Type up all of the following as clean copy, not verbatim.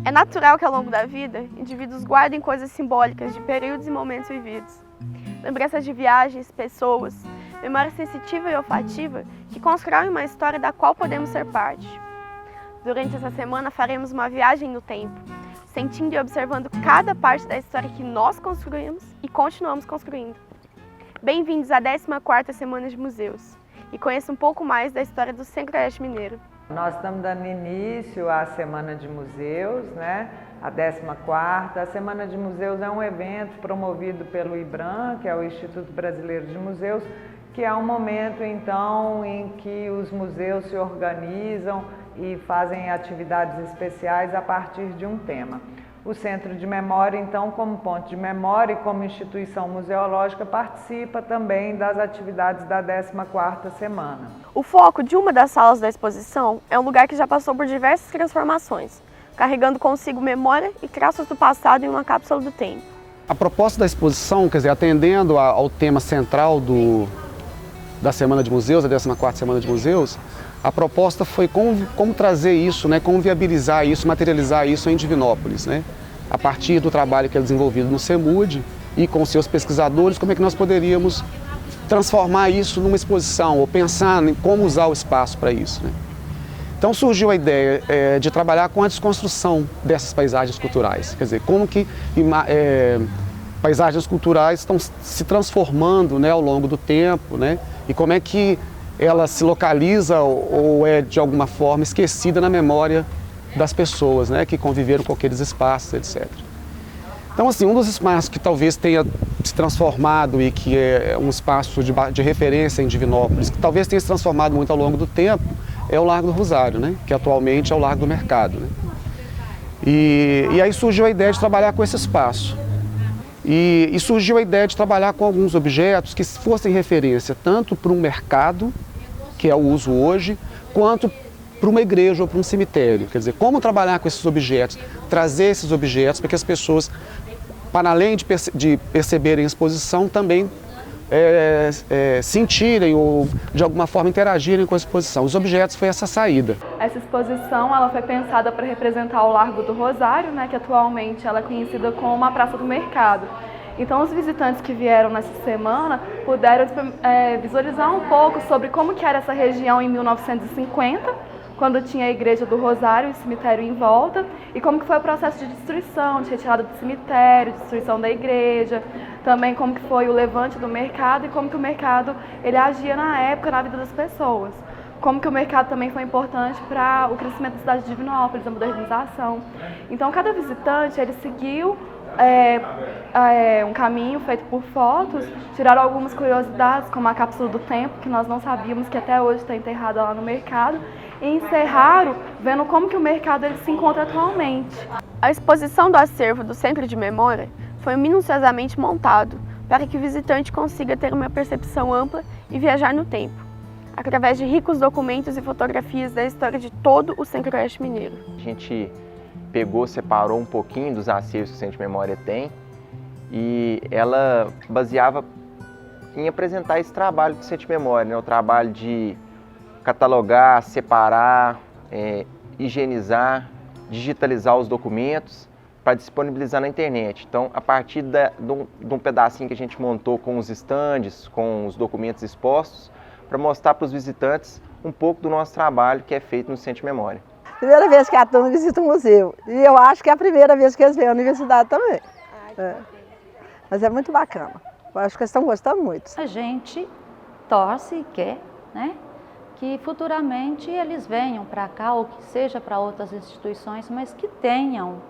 É natural que ao longo da vida, indivíduos guardem coisas simbólicas de períodos e momentos vividos. Lembranças de viagens, pessoas, memória sensitiva e olfativa que constroem uma história da qual podemos ser parte. Durante essa semana faremos uma viagem no tempo, sentindo e observando cada parte da história que nós construímos e continuamos construindo. Bem-vindos à 14ª Semana de Museus e conheça um pouco mais da história do Centro-Oeste Mineiro. Nós estamos dando início à Semana de Museus, né? A 14ª. A Semana de Museus é um evento promovido pelo IBRAM, que é o Instituto Brasileiro de Museus, que é um momento, então, em que os museus se organizam e fazem atividades especiais a partir de um tema. O Centro de Memória, então, como ponto de memória e como instituição museológica, participa também das atividades da 14ª Semana. O foco de uma das salas da exposição é um lugar que já passou por diversas transformações, carregando consigo memória e traços do passado em uma cápsula do tempo. A proposta da exposição, quer dizer, atendendo ao tema central da Semana de Museus, a 14ª Semana de Museus, a proposta foi como trazer isso, né, como viabilizar isso, materializar isso em Divinópolis, né, a partir do trabalho que é desenvolvido no CEMUD e com seus pesquisadores, como é que nós poderíamos transformar isso numa exposição ou pensar em como usar o espaço para isso, né. Então surgiu a ideia de trabalhar com a desconstrução dessas paisagens culturais, quer dizer, como que paisagens culturais estão se transformando, né, ao longo do tempo, né, e como é que ela se localiza ou é de alguma forma esquecida na memória das pessoas, né, que conviveram com aqueles espaços, etc. Então, assim, um dos espaços que talvez tenha se transformado e que é um espaço de referência em Divinópolis, que talvez tenha se transformado muito ao longo do tempo, é o Largo do Rosário, né, que atualmente é o Largo do Mercado, né. E aí surgiu a ideia de trabalhar com esse espaço. E surgiu a ideia de trabalhar com alguns objetos que fossem referência tanto para um mercado, que é o uso hoje, quanto para uma igreja ou para um cemitério. Quer dizer, como trabalhar com esses objetos, trazer esses objetos para que as pessoas, para além de perceberem a exposição, também sentirem ou de alguma forma interagirem com a exposição. Os objetos foi essa saída. Essa exposição ela foi pensada para representar o Largo do Rosário, né, que atualmente ela é conhecida como a Praça do Mercado. Então os visitantes que vieram nessa semana puderam visualizar um pouco sobre como que era essa região em 1950, quando tinha a Igreja do Rosário e o cemitério em volta, e como que foi o processo de destruição, de retirada do cemitério, destruição da igreja, também como que foi o levante do mercado e como que o mercado ele agia na época na vida das pessoas. Como que o mercado também foi importante para o crescimento da cidade de Divinópolis, a modernização. Então cada visitante ele seguiu um caminho feito por fotos, tiraram algumas curiosidades, como a cápsula do tempo, que nós não sabíamos que até hoje está enterrada lá no mercado, e encerraram vendo como que o mercado ele se encontra atualmente. A exposição do acervo do Centro de Memória foi minuciosamente montado para que o visitante consiga ter uma percepção ampla e viajar no tempo, através de ricos documentos e fotografias da história de todo o Centro-Oeste Mineiro. A gente separou um pouquinho dos acervos que o Centro de Memória tem e ela baseava em apresentar esse trabalho do Centro de Memória, né? O trabalho de catalogar, separar, higienizar, digitalizar os documentos para disponibilizar na internet. Então, a partir de um pedacinho que a gente montou com os estandes, com os documentos expostos, para mostrar para os visitantes um pouco do nosso trabalho que é feito no Centro de Memória. Primeira vez que a turma visita o museu. E eu acho que é a primeira vez que eles vêm à universidade também. Mas é muito bacana. Eu acho que eles estão gostando muito. A gente torce e quer, né, que futuramente eles venham para cá ou que seja para outras instituições, mas que tenham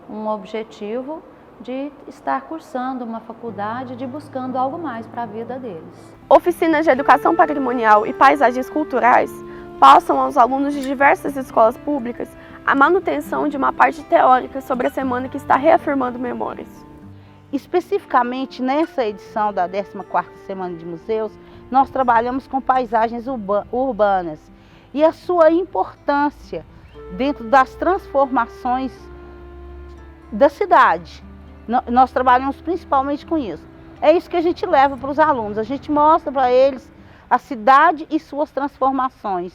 um objetivo de estar cursando uma faculdade, de buscando algo mais para a vida deles. Oficinas de educação patrimonial e paisagens culturais passam aos alunos de diversas escolas públicas a manutenção de uma parte teórica sobre a semana que está reafirmando memórias. Especificamente nessa edição da 14ª Semana de Museus, nós trabalhamos com paisagens urbanas e a sua importância dentro das transformações da cidade. Nós trabalhamos principalmente com isso. É isso que a gente leva para os alunos, a gente mostra para eles a cidade e suas transformações.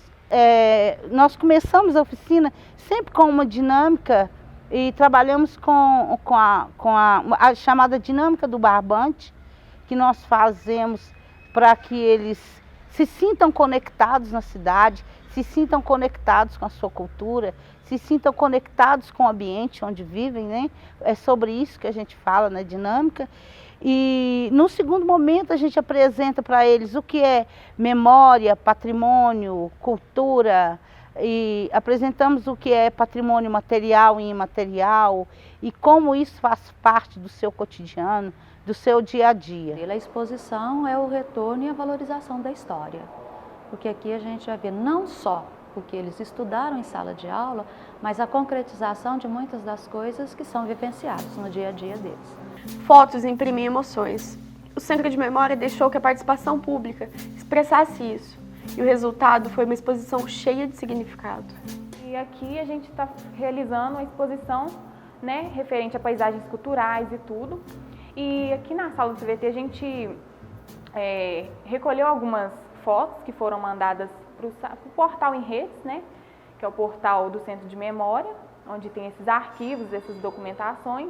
Nós começamos a oficina sempre com uma dinâmica e trabalhamos com a chamada dinâmica do barbante, que nós fazemos para que eles se sintam conectados na cidade, se sintam conectados com a sua cultura, se sintam conectados com o ambiente onde vivem, né? É sobre isso que a gente fala na dinâmica. E no segundo momento a gente apresenta para eles o que é memória, patrimônio, cultura, e apresentamos o que é patrimônio material e imaterial e como isso faz parte do seu cotidiano, do seu dia a dia. A exposição é o retorno e a valorização da história, porque aqui a gente vai ver não só o que eles estudaram em sala de aula, mas a concretização de muitas das coisas que são vivenciadas no dia a dia deles. Fotos imprimiam emoções. O Centro de Memória deixou que a participação pública expressasse isso, e o resultado foi uma exposição cheia de significado. E aqui a gente está realizando uma exposição, né, referente a paisagens culturais e tudo. E aqui na sala do CVT a gente recolheu algumas fotos que foram mandadas para o portal em redes, né, que é o portal do Centro de Memória, onde tem esses arquivos, essas documentações.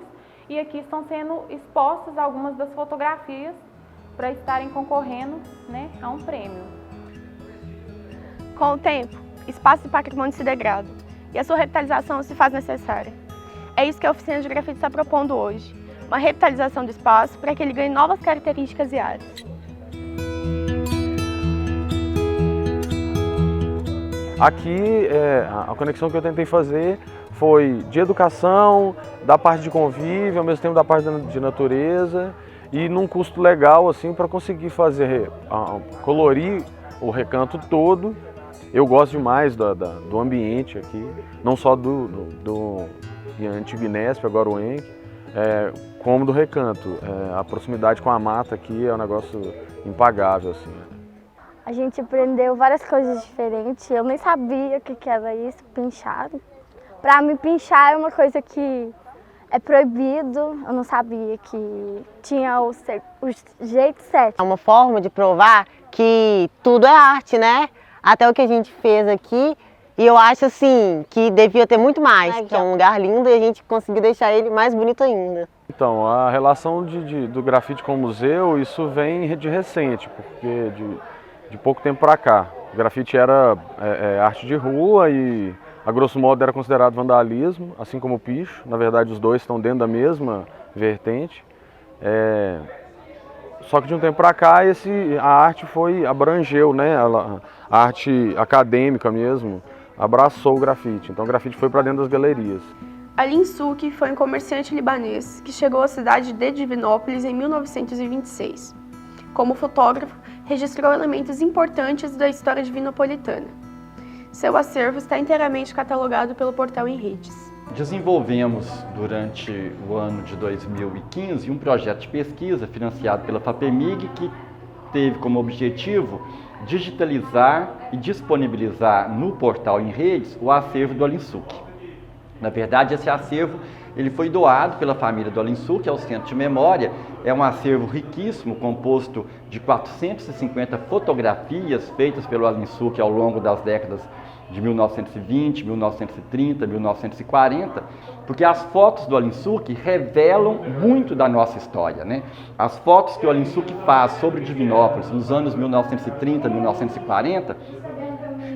E aqui estão sendo expostas algumas das fotografias para estarem concorrendo, né, a um prêmio. Com o tempo, espaço e patrimônio se degradam e a sua revitalização se faz necessária. É isso que a oficina de grafite está propondo hoje, uma revitalização do espaço para que ele ganhe novas características e áreas. Aqui, a conexão que eu tentei fazer foi de educação, da parte de convívio, ao mesmo tempo da parte de natureza e num custo legal assim para conseguir fazer, colorir o recanto todo. Eu gosto demais do ambiente aqui, não só do antigo Inesp, agora o ENC, como do recanto. A proximidade com a mata aqui é um negócio impagável, assim. A gente aprendeu várias coisas diferentes, eu nem sabia o que era isso, pinchado. Para mim, pinchar é uma coisa que é proibido, eu não sabia que tinha o jeito certo. É uma forma de provar que tudo é arte, né? Até o que a gente fez aqui, e eu acho assim que devia ter muito mais, que é um lugar lindo e a gente conseguiu deixar ele mais bonito ainda. Então, a relação do grafite com o museu, isso vem de recente, porque de pouco tempo para cá. O grafite era arte de rua e, a grosso modo, era considerado vandalismo, assim como o picho. Na verdade, os dois estão dentro da mesma vertente. Só que de um tempo para cá, a arte abrangeu, né? A arte acadêmica mesmo, abraçou o grafite. Então o grafite foi para dentro das galerias. Alim Souki foi um comerciante libanês que chegou à cidade de Divinópolis em 1926. Como fotógrafo, registrou elementos importantes da história divinopolitana. Seu acervo está inteiramente catalogado pelo portal em redes. Desenvolvemos durante o ano de 2015 um projeto de pesquisa financiado pela FAPEMIG que teve como objetivo digitalizar e disponibilizar no portal em redes o acervo do Alim Souki. Na verdade, esse acervo ele foi doado pela família do Alim Souki ao Centro de Memória. É um acervo riquíssimo, composto de 450 fotografias feitas pelo Alim Souki ao longo das décadas de 1920, 1930, 1940, porque as fotos do Alim Souki revelam muito da nossa história, né? As fotos que o Alim Souki faz sobre Divinópolis nos anos 1930, 1940,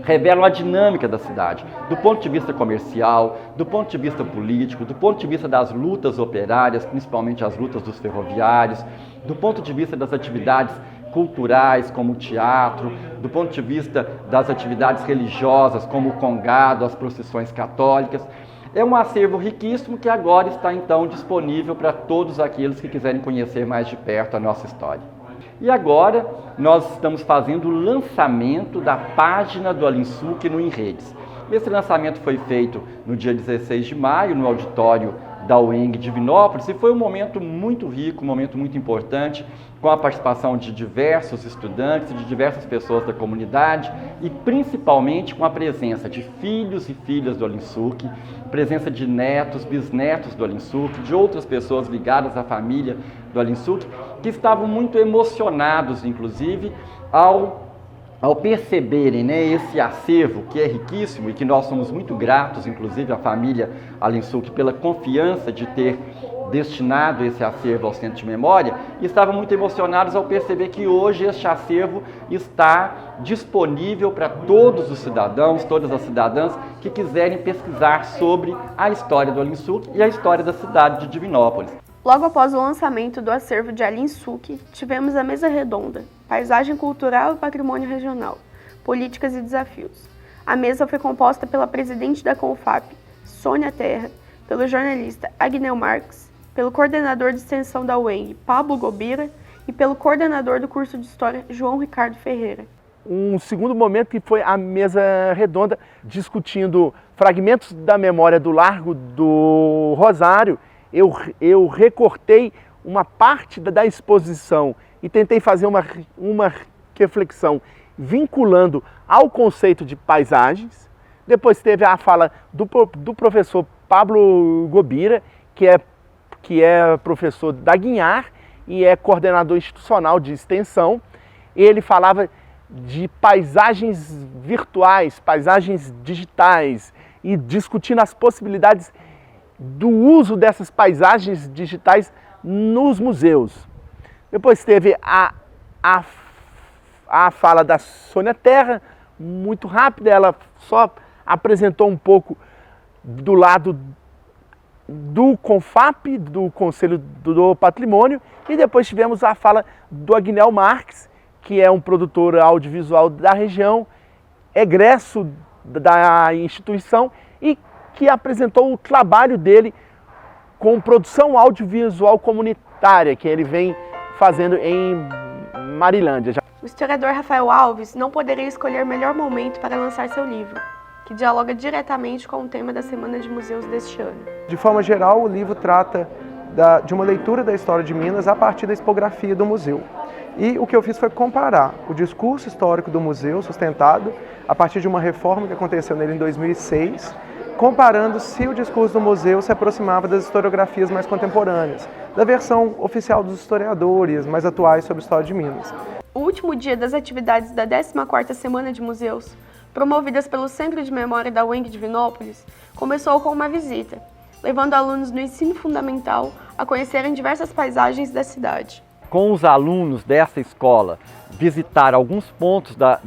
revelam a dinâmica da cidade, do ponto de vista comercial, do ponto de vista político, do ponto de vista das lutas operárias, principalmente as lutas dos ferroviários, do ponto de vista das atividades culturais, como o teatro, do ponto de vista das atividades religiosas, como o congado, as procissões católicas. É um acervo riquíssimo que agora está então disponível para todos aqueles que quiserem conhecer mais de perto a nossa história. E agora nós estamos fazendo o lançamento da página do Alim Souki no Enredes. Esse lançamento foi feito no dia 16 de maio, no auditório da UENG Divinópolis, e foi um momento muito rico, um momento muito importante, com a participação de diversos estudantes e de diversas pessoas da comunidade, e principalmente com a presença de filhos e filhas do Alim Souki, presença de netos, bisnetos do Alim Souki, de outras pessoas ligadas à família do Alim Souki, que estavam muito emocionados, inclusive, ao ao perceberem, né, esse acervo que é riquíssimo e que nós somos muito gratos, inclusive a família Alinsuc, pela confiança de ter destinado esse acervo ao Centro de Memória, e estavam muito emocionados ao perceber que hoje este acervo está disponível para todos os cidadãos, todas as cidadãs que quiserem pesquisar sobre a história do Alinsuc e a história da cidade de Divinópolis. Logo após o lançamento do acervo de Alinsuc, tivemos a mesa redonda, Paisagem Cultural e Patrimônio Regional, Políticas e Desafios. A mesa foi composta pela presidente da CONFAP, Sônia Terra, pelo jornalista Agnel Marques, pelo coordenador de extensão da UENG, Pablo Gobira, e pelo coordenador do curso de História, João Ricardo Ferreira. Um segundo momento que foi a mesa redonda, discutindo fragmentos da memória do Largo do Rosário. Eu recortei uma parte da exposição e tentei fazer uma reflexão vinculando ao conceito de paisagens. Depois teve a fala do professor Pablo Gobira, que é professor da Guinhar e é coordenador institucional de extensão. Ele falava de paisagens virtuais, paisagens digitais, e discutindo as possibilidades do uso dessas paisagens digitais nos museus. Depois teve a fala da Sônia Terra, muito rápida, ela só apresentou um pouco do lado do CONFAP, do Conselho do Patrimônio, e depois tivemos a fala do Agnel Marques, que é um produtor audiovisual da região, egresso da instituição e que apresentou o trabalho dele com produção audiovisual comunitária, que ele vem fazendo em Marilândia. O historiador Rafael Alves não poderia escolher melhor momento para lançar seu livro, que dialoga diretamente com o tema da Semana de Museus deste ano. De forma geral, o livro trata de uma leitura da história de Minas a partir da expografia do museu. E o que eu fiz foi comparar o discurso histórico do museu, sustentado a partir de uma reforma que aconteceu nele em 2006, comparando se o discurso do museu se aproximava das historiografias mais contemporâneas, da versão oficial dos historiadores mais atuais sobre a história de Minas. O último dia das atividades da 14ª Semana de Museus, promovidas pelo Centro de Memória da UENG Divinópolis, começou com uma visita, levando alunos do ensino fundamental a conhecerem diversas paisagens da cidade. Com os alunos dessa escola, visitar alguns pontos da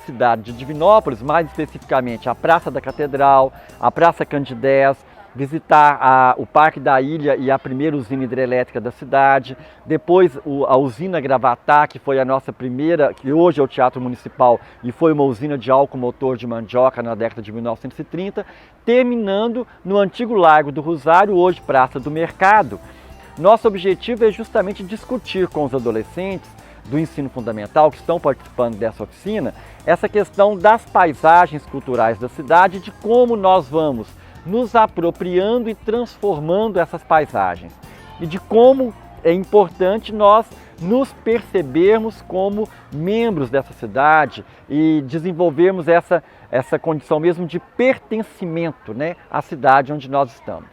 cidade de Divinópolis, mais especificamente a Praça da Catedral, a Praça Candidez, visitar o Parque da Ilha e a primeira usina hidrelétrica da cidade, depois a usina Gravatá, que foi a nossa primeira, que hoje é o Teatro Municipal e foi uma usina de álcool motor de mandioca na década de 1930, terminando no antigo Largo do Rosário, hoje Praça do Mercado. Nosso objetivo é justamente discutir com os adolescentes do ensino fundamental que estão participando dessa oficina, essa questão das paisagens culturais da cidade, de como nós vamos nos apropriando e transformando essas paisagens, e de como é importante nós nos percebermos como membros dessa cidade e desenvolvermos essa condição mesmo de pertencimento, né, à cidade onde nós estamos.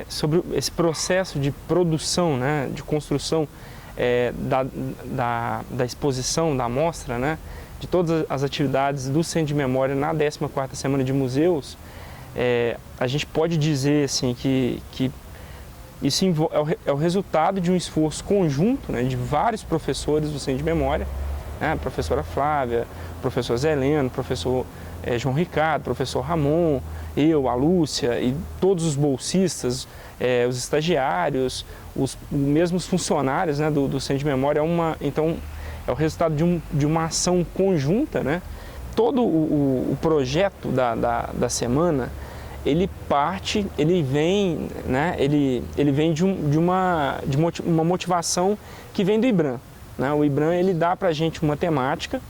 Sobre esse processo de produção, né, de construção da exposição, da mostra, né, de todas as atividades do Centro de Memória na 14ª Semana de Museus, a gente pode dizer assim, que isso é o resultado de um esforço conjunto, né, de vários professores do Centro de Memória, né, a professora Flávia, o professor Zé Heleno, o professor João Ricardo, o professor Ramon, eu, a Lúcia e todos os bolsistas, os estagiários, os mesmos funcionários, né, do Centro de Memória. Então, é o resultado de uma ação conjunta, né? Todo o projeto da semana, ele vem, né, ele vem de uma motivação que vem do IBRAM, né? O IBRAM, ele dá para a gente uma temática.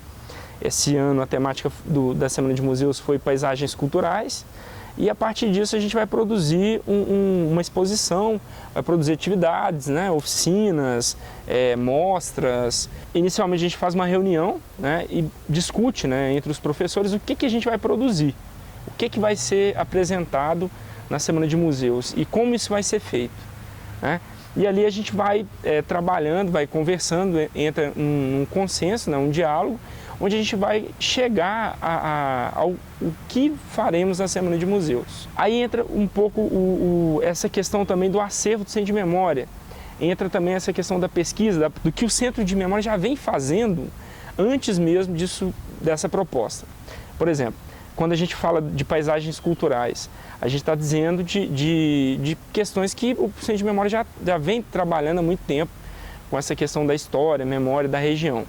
Esse ano a temática da Semana de Museus foi paisagens culturais, e a partir disso a gente vai produzir uma exposição, vai produzir atividades, né, oficinas, mostras. Inicialmente a gente faz uma reunião, né, e discute, né, entre os professores o que a gente vai produzir, o que vai ser apresentado na Semana de Museus e como isso vai ser feito, né? E ali a gente vai trabalhando, vai conversando, entra um consenso, né, um diálogo, onde a gente vai chegar ao que faremos na Semana de Museus. Aí entra um pouco essa questão também do acervo do Centro de Memória, entra também essa questão da pesquisa, do que o Centro de Memória já vem fazendo antes mesmo dessa proposta. Por exemplo, quando a gente fala de paisagens culturais, a gente está dizendo de questões que o Centro de Memória já vem trabalhando há muito tempo, com essa questão da história, memória da região.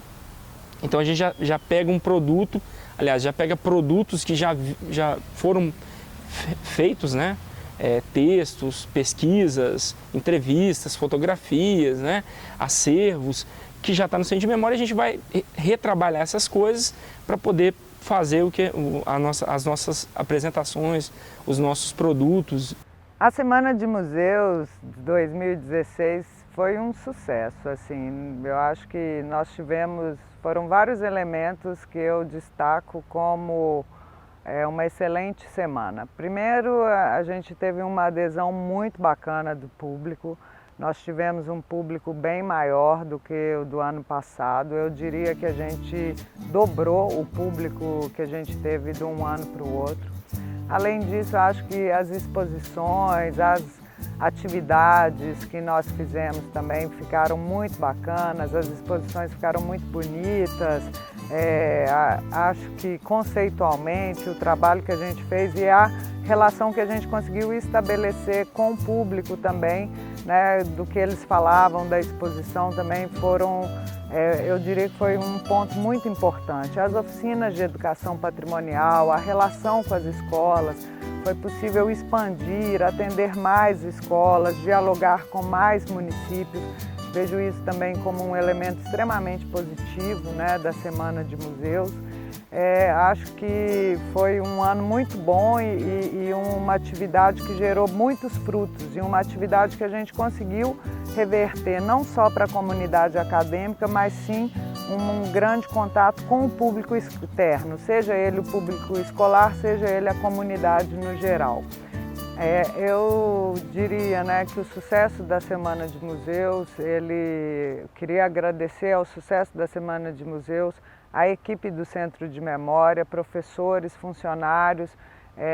Então a gente já pega um produto, aliás, já pega produtos que já foram feitos, né? Textos, pesquisas, entrevistas, fotografias, né? Acervos, que já está no Centro de Memória, a gente vai retrabalhar essas coisas para poder fazer as nossas apresentações, os nossos produtos. A Semana de Museus de 2016 foi um sucesso, assim, eu acho que foram vários elementos que eu destaco como uma excelente semana. Primeiro, a gente teve uma adesão muito bacana do público, nós tivemos um público bem maior do que o do ano passado, eu diria que a gente dobrou o público que a gente teve de um ano para o outro. Além disso, acho que as exposições, as atividades que nós fizemos também ficaram muito bacanas, as exposições ficaram muito bonitas. Acho que conceitualmente o trabalho que a gente fez e a relação que a gente conseguiu estabelecer com o público também, né, do que eles falavam da exposição também foram, eu diria que foi um ponto muito importante. As oficinas de educação patrimonial, a relação com as escolas, foi possível expandir, atender mais escolas, dialogar com mais municípios. Vejo isso também como um elemento extremamente positivo, né, da Semana de Museus. Acho que foi um ano muito bom e uma atividade que gerou muitos frutos e uma atividade que a gente conseguiu reverter não só para a comunidade acadêmica, mas sim um grande contato com o público externo, seja ele o público escolar, seja ele a comunidade no geral. Eu diria, né, que o sucesso da Semana de Museus, queria agradecer ao sucesso da Semana de Museus a equipe do Centro de Memória, professores, funcionários,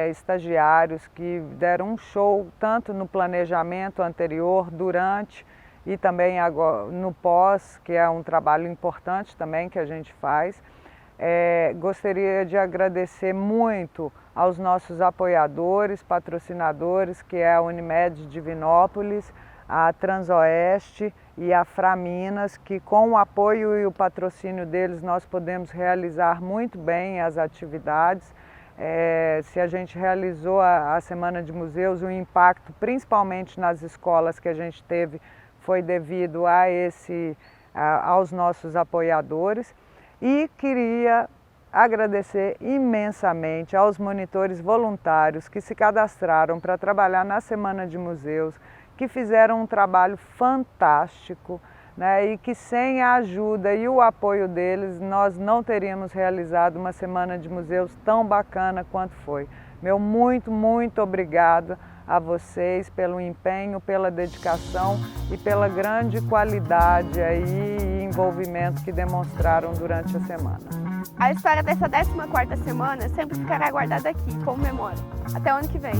estagiários que deram um show tanto no planejamento anterior, durante e também agora no pós, que é um trabalho importante também que a gente faz. Gostaria de agradecer muito aos nossos apoiadores, patrocinadores, que é a Unimed Divinópolis, a Transoeste e a Framinas, que com o apoio e o patrocínio deles nós podemos realizar muito bem as atividades. Se a gente realizou a Semana de Museus, o impacto, principalmente nas escolas que a gente teve, foi devido aos nossos apoiadores. E queria agradecer imensamente aos monitores voluntários que se cadastraram para trabalhar na Semana de Museus, que fizeram um trabalho fantástico, né, e que sem a ajuda e o apoio deles nós não teríamos realizado uma Semana de Museus tão bacana quanto foi. Meu muito, muito obrigada a vocês pelo empenho, pela dedicação e pela grande qualidade e envolvimento que demonstraram durante a semana. A história dessa 14ª semana sempre ficará guardada aqui, como memória. Até o ano que vem.